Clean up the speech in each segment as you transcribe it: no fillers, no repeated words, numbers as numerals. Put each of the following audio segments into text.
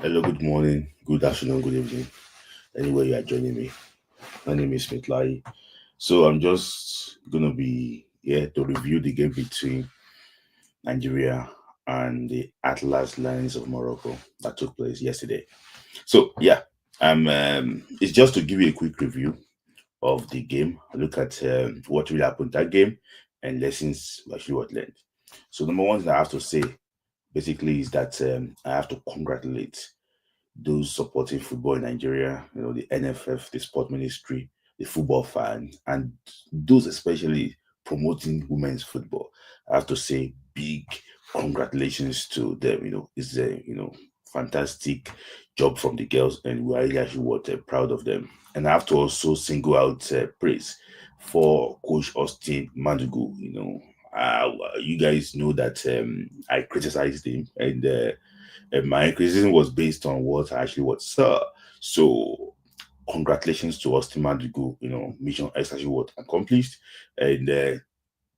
Hello, good morning, good afternoon, good evening, anywhere you are joining me. My name is Mitlai. So I'm just gonna be here to review the game between Nigeria and the Atlas Lions of Morocco that took place yesterday. So yeah, it's just to give you a quick review of the game. Look at what really happened in that game and lessons we actually what learned. So number one thing I have to say basically is that I have to congratulate those supporting football in Nigeria, the NFF, the sport ministry, the football fan, and those especially promoting women's football. I have to say big congratulations to them. It's a fantastic job from the girls, and we are actually proud of them. And I have to also single out praise for Coach Austin Madugu. You guys know that I criticized him, and my criticism was based on what I actually what saw. So congratulations to Austin Madugu. Mission X actually what accomplished, and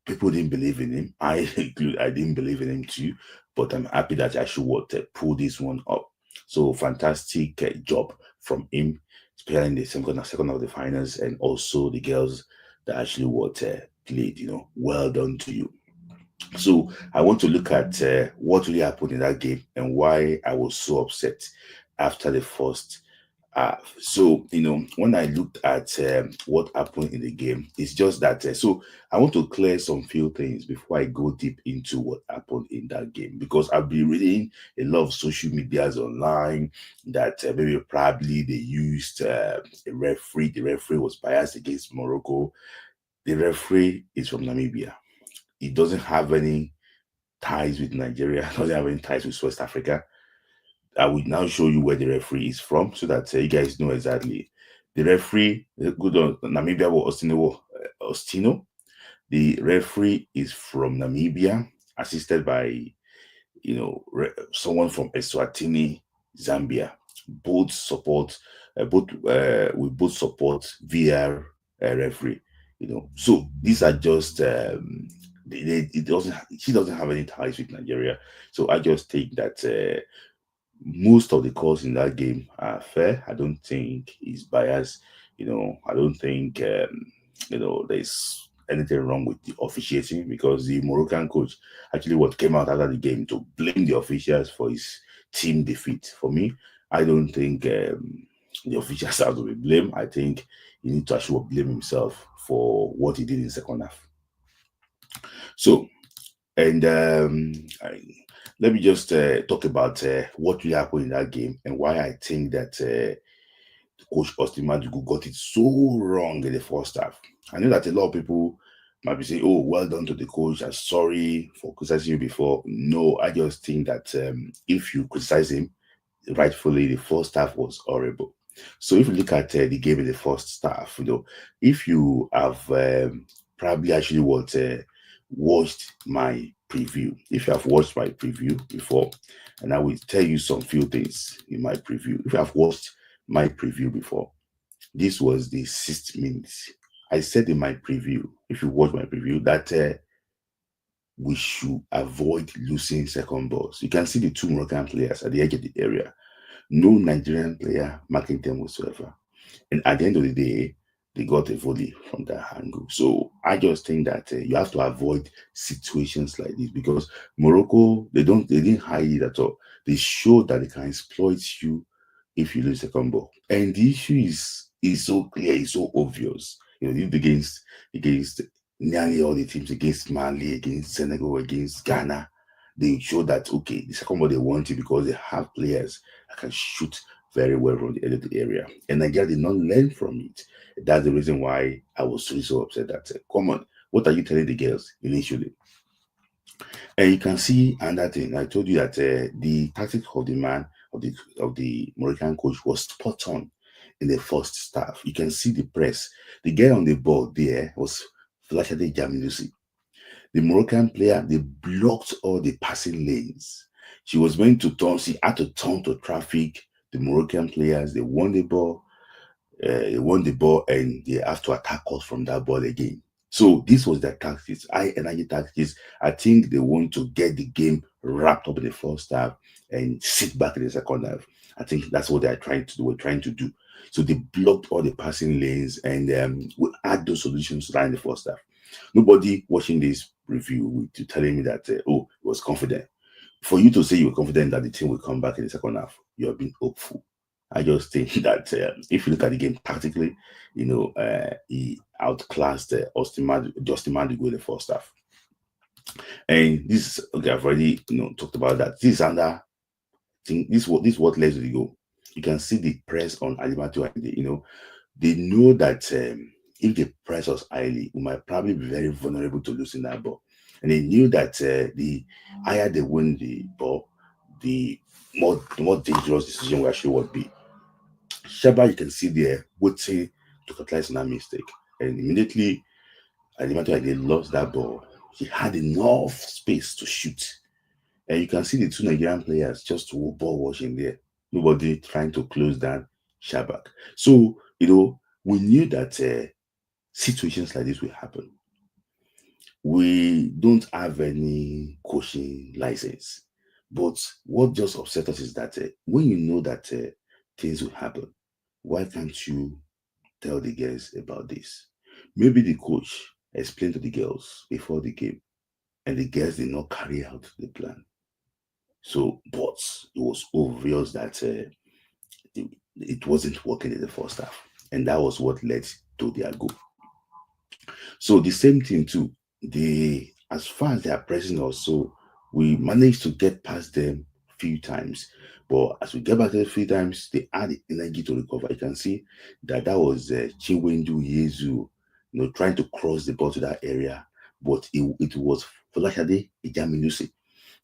people didn't believe in him. I include. I didn't believe in him too, but I'm happy that I actually what pull this one up. So fantastic job from him, especially in the second of the finals, and also the girls that actually what played. Well done to you. So I want to look at what really happened in that game and why I was so upset after the first half. So when I looked at what happened in the game, it's just that. So I want to clear some few things before I go deep into what happened in that game, because I've been reading a lot of social medias online that maybe probably they used a referee. The referee was biased against Morocco. The referee is from Namibia. He doesn't have any ties with Nigeria, doesn't have any ties with West Africa. I will now show you where the referee is from so that you guys know exactly. The referee, good on Namibia was Ostino. The referee is from Namibia, assisted by someone from Eswatini, Zambia. Both support, we both support VR referee. So these are just it doesn't. She doesn't have any ties with Nigeria. So I just think that most of the calls in that game are fair. I don't think he's biased. I don't think there's anything wrong with the officiating, because the Moroccan coach actually what came out after the game to blame the officials for his team defeat. For me, I don't think the officials have to be blamed. I think he needs to actually blame himself for what he did in second half. So, and let me just talk about what really happened in that game and why I think that Coach Austin Madugu got it so wrong in the first half. I know that a lot of people might be saying, "Oh, well done to the coach. I'm sorry for criticizing you before." No, I just think that if you criticize him rightfully, the first half was horrible. So if you look at the game in the first half, if you have probably actually watched my preview, if you have watched my preview before, and I will tell you some few things in my preview. If you have watched my preview before, this was the 6th minute. I said in my preview, if you watch my preview, that we should avoid losing second balls. You can see the two Moroccan players at the edge of the area. No Nigerian player marking them whatsoever. And at the end of the day, they got a volley from that angle. So I just think that you have to avoid situations like this, because Morocco, they didn't hide it at all. They showed that they can exploit you if you lose second ball. And the issue is so clear, it's so obvious. Against nearly all the teams, against Mali, against Senegal, against Ghana, they show that okay, the second ball they want you because they have players that can shoot very well from the end of the area. And Nigeria did not learn from it. That's the reason why I was really so upset that come on, what are you telling the girls initially? And you can see another thing. I told you that the tactic of the man of the Moroccan coach was spot on in the first half. You can see the press. The guy on the ball there was Flashade Jamilusi. The Moroccan player, they blocked all the passing lanes. She was meant to turn. She had to turn to traffic. The Moroccan players, they won the ball. And they have to attack us from that ball again. So this was their tactics, high energy tactics. I think they want to get the game wrapped up in the first half and sit back in the second half. I think that's what they're trying to do. We're trying to do. So they blocked all the passing lanes, and we had those solutions right in the first half. Nobody watching this review will be telling me that oh, it was confident. For you to say you were confident that the team will come back in the second half, you have been hopeful. I just think that if you look at the game tactically, he outclassed Justin Madigo in the first half. And this, okay, I've already talked about that. This is under thing. This is what led to the goal. You can see the press on Alimatu, and they know that if they press us highly, we might probably be very vulnerable to losing that ball. And they knew that the higher they win the ball, the more dangerous decision we actually would be. Shaba, you can see there waiting to capitalize on that mistake. And immediately, Alimatu, they lost that ball. He had enough space to shoot. And you can see the two Nigerian players just ball watching there. Nobody trying to close down Shabak. So, we knew that situations like this will happen. We don't have any coaching license. But what just upset us is that when you know that things will happen, why can't you tell the girls about this? Maybe the coach explained to the girls before the game, and the girls did not carry out the plan. So, but it was obvious that it wasn't working in the first half, and that was what led to their goal. So the same thing too. As far as they are pressing us, so we managed to get past them a few times. But as we get back there a few times, they had the energy to recover. You can see that was Chinwendu Yezu, trying to cross the ball to that area, but it was Folashade Ijaminusi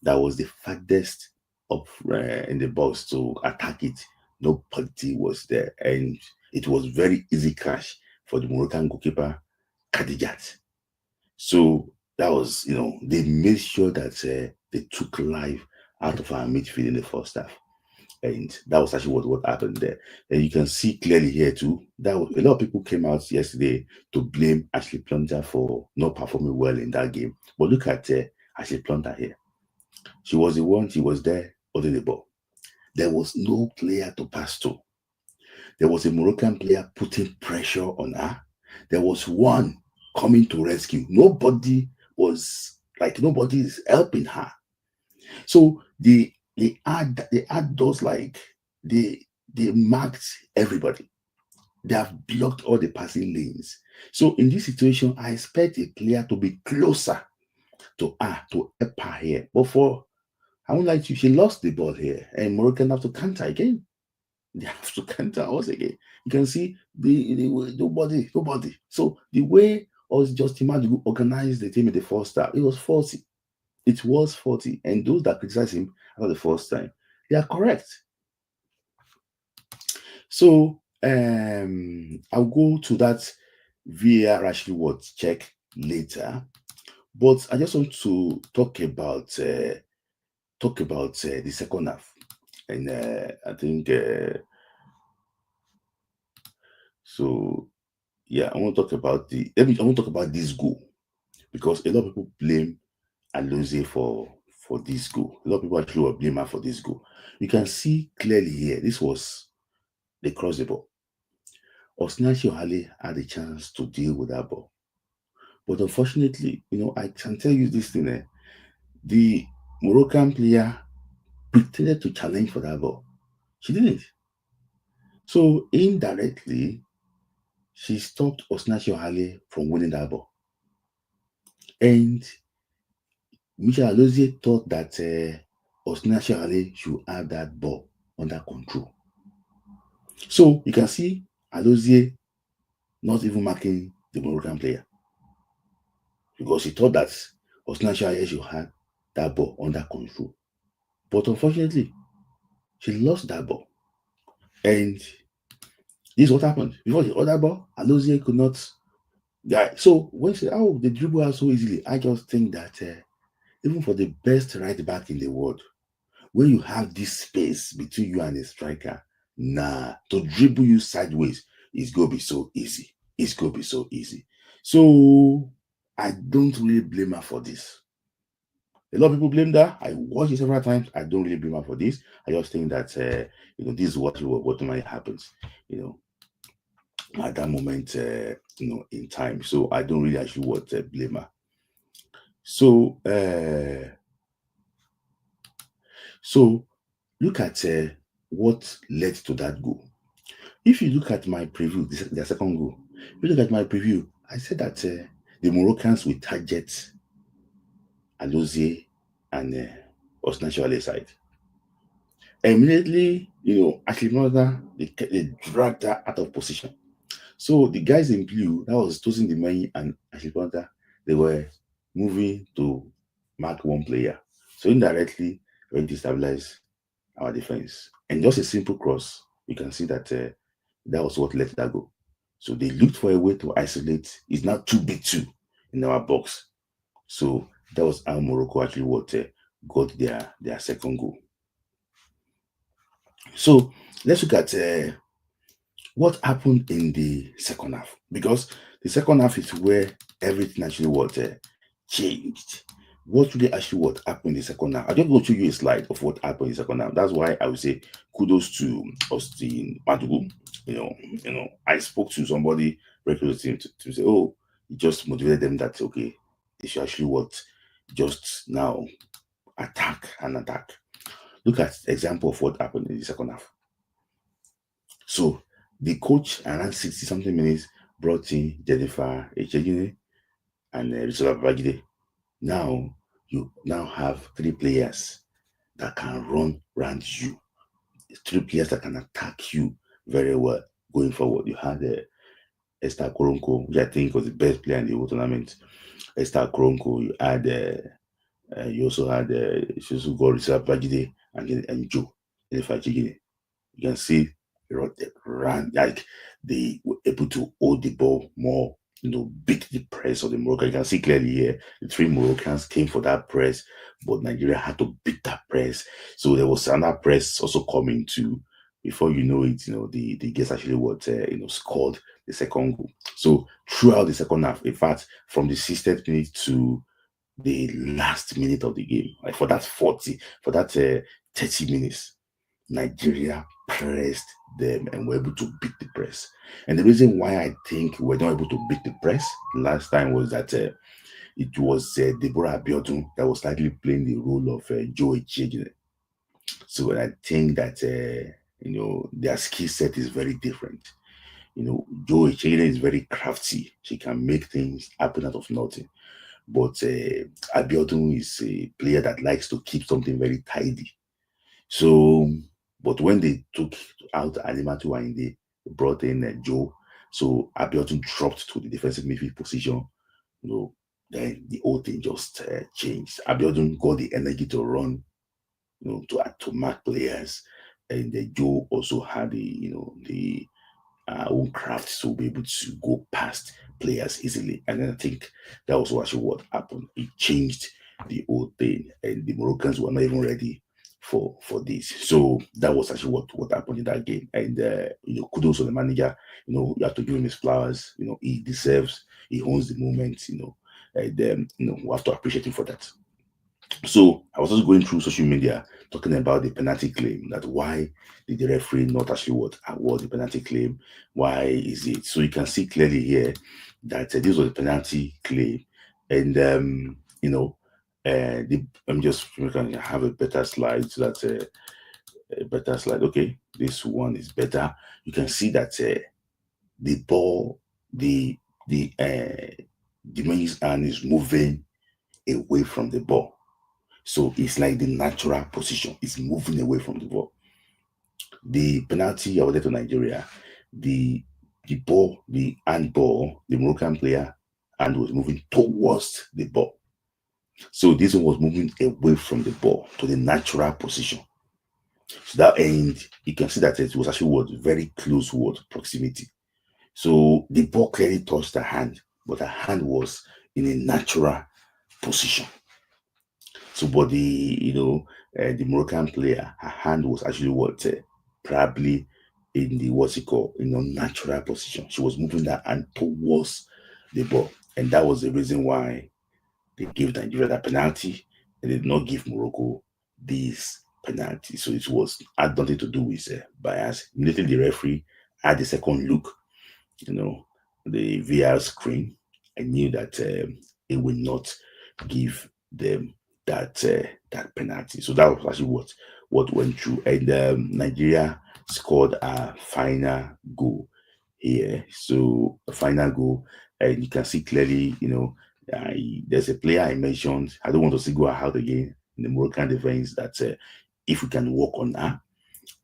that was the farthest up in the box to attack it. Nobody was there, and it was very easy cash for the Moroccan goalkeeper Kadijat. So that was, they made sure that they took life out of our midfield in the first half. And that was actually what happened there. And you can see clearly here too, that a lot of people came out yesterday to blame Ashley Plunter for not performing well in that game. But look at Ashley Plunter here. She was the one, she was there holding the ball. There was no player to pass to. There was a Moroccan player putting pressure on her. There was one coming to rescue. Nobody's helping her. So they had those they marked everybody. They have blocked all the passing lanes. So in this situation, I expect a player to be closer to her, to help her here. But I won't lie to you, she lost the ball here, and Moroccan have to counter again. They have to counter us again. You can see nobody. So the way us Justin Madigo organized the team in the first half, it was faulty. It was faulty. And those that criticize him after the first time, they are correct. So I'll go to that VAR actually what check later. But I just want to talk about the second half. And I think so. Yeah, I want to talk about this goal, because a lot of people blame Alozie for this goal. A lot of people actually were blaming her for this goal. You can see clearly here, this was the cross the ball. Osinachi Ohale had a chance to deal with that ball. But unfortunately, I can tell you this thing, the Moroccan player pretended to challenge for that ball. She didn't. So indirectly, she stopped Osinachi Ohale from winning that ball. And Michel Alozie thought that Osinachi Ohale should have that ball under control. So you can see Alozie not even marking the Moroccan player, because he thought that Osinachi Ohale should have that ball under control. But unfortunately, she lost that ball. And this is what happened. Before the other ball, Alozie could not. So when she said, oh, they dribble out so easily, I just think that even for the best right back in the world, when you have this space between you and a striker, to dribble you sideways, it's going to be so easy. It's going to be so easy. So I don't really blame her for this. A lot of people blame that. I watched it several times. I don't really blame her for this. I just think that this is what normally happens. You know, at that moment, in time. So I don't really actually blame her. So so look at what led to that goal. If you look at my preview, their second goal. If you look at my preview, I said that the Moroccans will target Alozie and Osnachuale side. Immediately, Ashley Mother, they dragged her out of position. So the guys in blue, that was Tosin the Mayi and Ashley Mother, they were moving to mark one player. So indirectly, we destabilize our defense. And just a simple cross, you can see that that was what let that go. So they looked for a way to isolate. It's not too big too in our box. So that was how Morocco actually got their second goal. So let's look at what happened in the second half, because the second half is where everything actually changed. What really actually what happened in the second half? I just want to show you a slide of what happened in the second half. That's why I would say kudos to Austin Madugu. I spoke to somebody very close to him to say, oh, he just motivated them that okay, they should actually just now attack and attack. Look at the example of what happened in the second half. So the coach around 60 something minutes brought in Jennifer Echegine and Risola Babajide. Now you now have three players that can run around you. Three players that can attack you very well going forward. You had Esther Koronko, which I think was the best player in the whole tournament. Esther Koronko, you had you also had she also got Risola Babajide and Joe Jennifer Echegine. You can see they ran like they were able to hold the ball more, beat the press of the Moroccan. You can see clearly here the three Moroccans came for that press, but Nigeria had to beat that press. So there was another press also coming to. Before you know it, the guys actually scored the second goal. So throughout the second half, in fact, from the 60th minute to the last minute of the game, like for that 30 minutes, Nigeria pressed them and were able to beat the press. And the reason why I think we're not able to beat the press last time was that it was Deborah Abiodun that was likely playing the role of Joe Echegine. So I think that their skill set is very different. Joe Echegine is very crafty. She can make things happen out of nothing. But Abiodun is a player that likes to keep something very tidy. So, but when they took out Alimatu Wainde, they brought in Joe. So Abiodun dropped to the defensive midfield position. Then the whole thing just changed. Abiodun got the energy to run, to mark players, and Joe also had the own craft to be able to go past players easily. And then I think that was actually what happened. It changed the whole thing, and the Moroccans were not even ready for this. So that was actually what happened in that game. And kudos to the manager. You have to give him his flowers. He deserves. He owns the moment. And we have to appreciate him for that. So I was also going through social media talking about the penalty claim. That why did the referee not actually award the penalty claim? Why is it? So you can see clearly here that this was a penalty claim, and I'm just going to have a better slide so that a better slide. Okay, this one is better. You can see that the ball, the man's hand is moving away from the ball. So it's like the natural position. It's moving away from the ball. The penalty awarded to Nigeria, the ball, the handball, the Moroccan player hand was moving towards the ball. So this one was moving away from the ball to the natural position. So that end, you can see that it was actually very close proximity. So the ball clearly touched the hand, but the hand was in a natural position. So, but the Moroccan player, her hand was actually probably in the natural position. She was moving that hand towards the ball. And that was the reason why they gave Nigeria that penalty and they did not give Morocco this penalty. So it had nothing to do with bias. Immediately the referee had the second look, the VR screen. I knew that it will not give them that penalty. So that was actually what went through. And Nigeria scored a final goal here. So a final goal, and you can see clearly, there's a player I mentioned. I don't want to see go out again in the Moroccan defense that if we can work on her,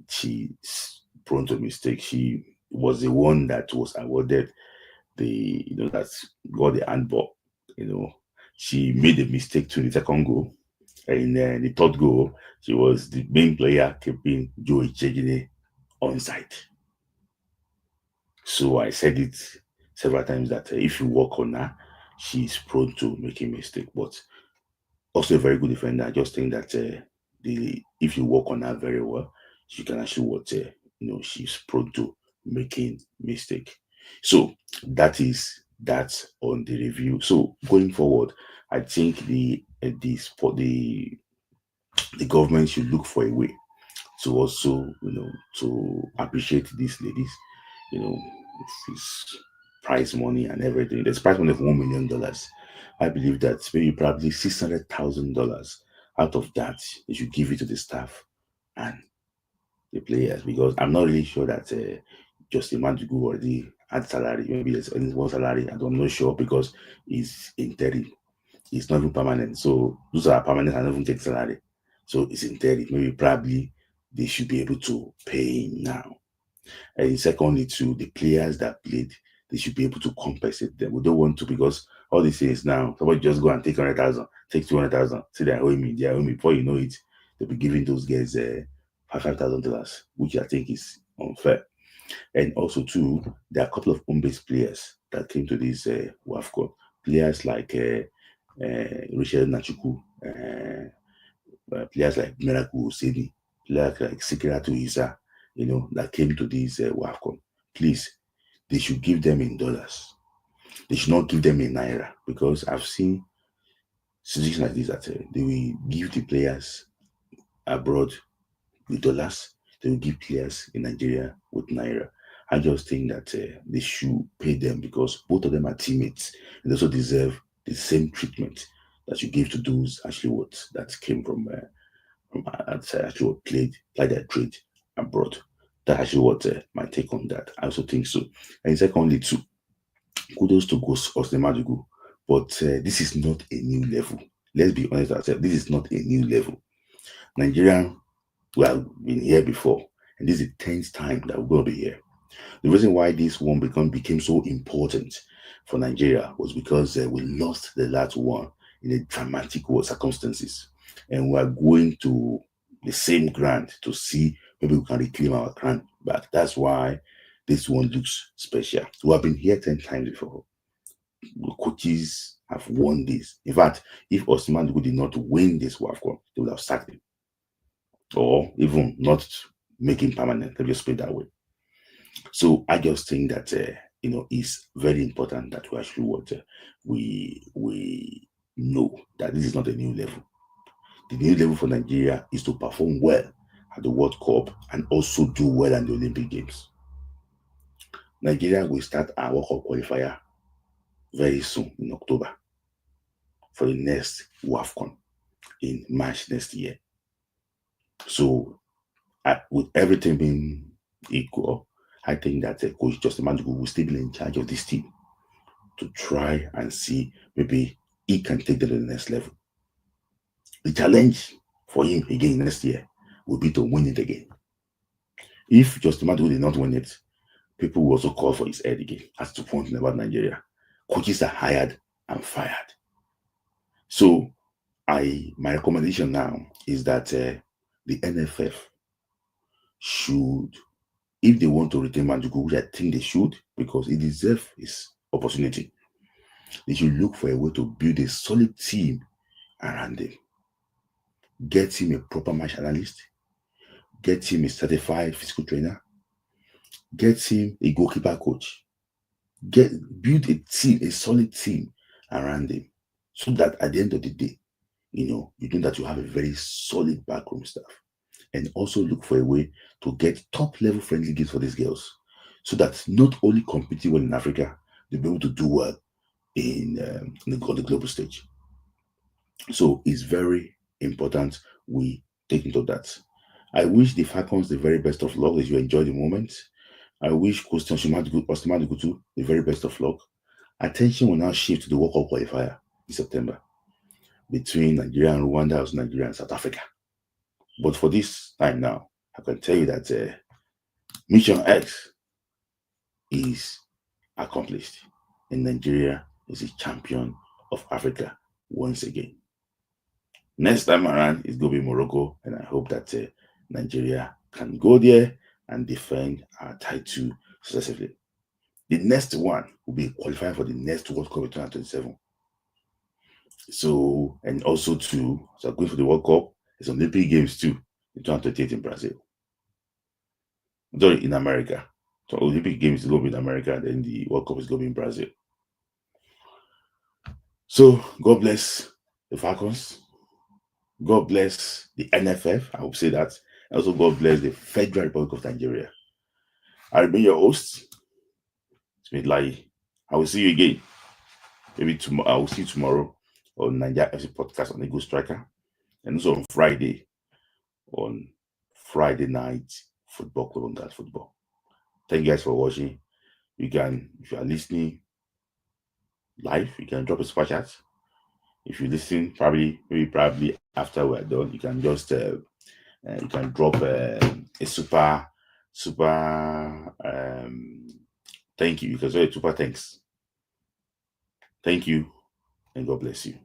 she's prone to mistake. She was the one that was awarded that got the handball. She made a mistake to the second goal. And the third goal, she was the main player keeping Joe Echegine on side. So I said it several times that if you work on her, she's prone to making mistake. But also a very good defender. I just think that if you work on her very well, she can actually she's prone to making mistake. So that is that on the review. So going forward, I think the government should look for a way to also to appreciate these ladies. It's prize money and everything. There's prize money of $1 million. I believe that maybe probably $600,000 out of that they should give it to the staff and the players, because I'm not really sure that just a man to go already had salary. Maybe there's only one salary. I'm not sure because it's interim. It's not even permanent. So those are permanent and don't even take salary. So it's interim. Maybe probably they should be able to pay him now. And secondly, to the players that played, they should be able to compensate them. We don't want to, because all these things now, somebody just go and take 100,000, take 200,000, say they're owing me, Before you know it, they'll be giving those guys $5,000, which I think is unfair. And also, too, there are a couple of home-based players that came to this WAFCON. Players like Richard Nachuku, players like Miracle Oseni, players like Sikiratu Isa, that came to this WAFCON. Please, they should give them in dollars. They should not give them in naira, because I've seen situations like this that they will give the players abroad with dollars. They will give players in Nigeria with naira. I just think that they should pay them, because both of them are teammates and also deserve the same treatment that you give to those actually that came from actually what played like their trade abroad. That's actually what my take on that. I also think so. And secondly, too, kudos to Osnemadugu, but this is not a new level. Let's be honest ourselves. This is not a new level. Nigeria, we have been here before, and this is the 10th time that we're going to be here. The reason why this one became so important for Nigeria was because we lost the last one in a dramatic circumstances, and we are going to the same ground to see maybe we can reclaim our crown back. That's why this one looks special. We have been here 10 times before. The coaches have won this. In fact, if Osman did not win this WAFCON, they would have sacked him, or even not make him permanent. Let me just put it that way. So I just think that it's very important that we actually we know that this is not a new level. The new level for Nigeria is to perform well at the World Cup and also do well at the Olympic Games. Nigeria will start our World Cup qualifier very soon in October for the next WAFCON in March next year. So with everything being equal, I think that Coach Justin Madugu will still be in charge of this team to try and see maybe he can take them to the next level. The challenge for him again next year will be to win it again. If Justin Madugu did not win it, people will also call for his head again. That's the point about Nigeria. Coaches are hired and fired. So my recommendation now is that the NFF should, if they want to retain Madugu, which I think they should, because he deserves his opportunity, they should look for a way to build a solid team around him. Get him a proper match analyst, get him a certified physical trainer, get him a goalkeeper coach, build a team, a solid team around him, so that at the end of the day, you know that you have a very solid backroom staff. And also look for a way to get top level friendly games for these girls, so that not only competing well in Africa, they'll be able to do well on the global stage. So it's very important we take note of that. I wish the Falcons the very best of luck, that you enjoy the moment. I wish Christian Osman the very best of luck. Attention will now shift to the World Cup qualifier in September between Nigeria and Rwanda, as Nigeria and South Africa. But for this time now, I can tell you that Mission X is accomplished, and Nigeria is a champion of Africa once again. Next time around, it's going to be Morocco, and I hope that Nigeria can go there and defend our title successively. The next one will be qualifying for the next World Cup in 2027. So, and also going for the World Cup, there's Olympic Games too in 2028 in Brazil. Sorry, in America. So Olympic Games is going to be in America, then the World Cup is going to be in Brazil. So God bless the Falcons. God bless the NFF. I would say that. And also God bless the Federal Republic of Nigeria. I will be your host, Smith Lai. I will see you again. Maybe tomorrow. I will see you tomorrow on Nigeria FC Podcast on the Go Striker. And also on Friday night football, Club on That Football. Thank you guys for watching. You can, if you are listening live, you can drop a super chat. If you listen, probably after we're done, you can just you can drop a super thank you. You can say a super thanks. Thank you, and God bless you.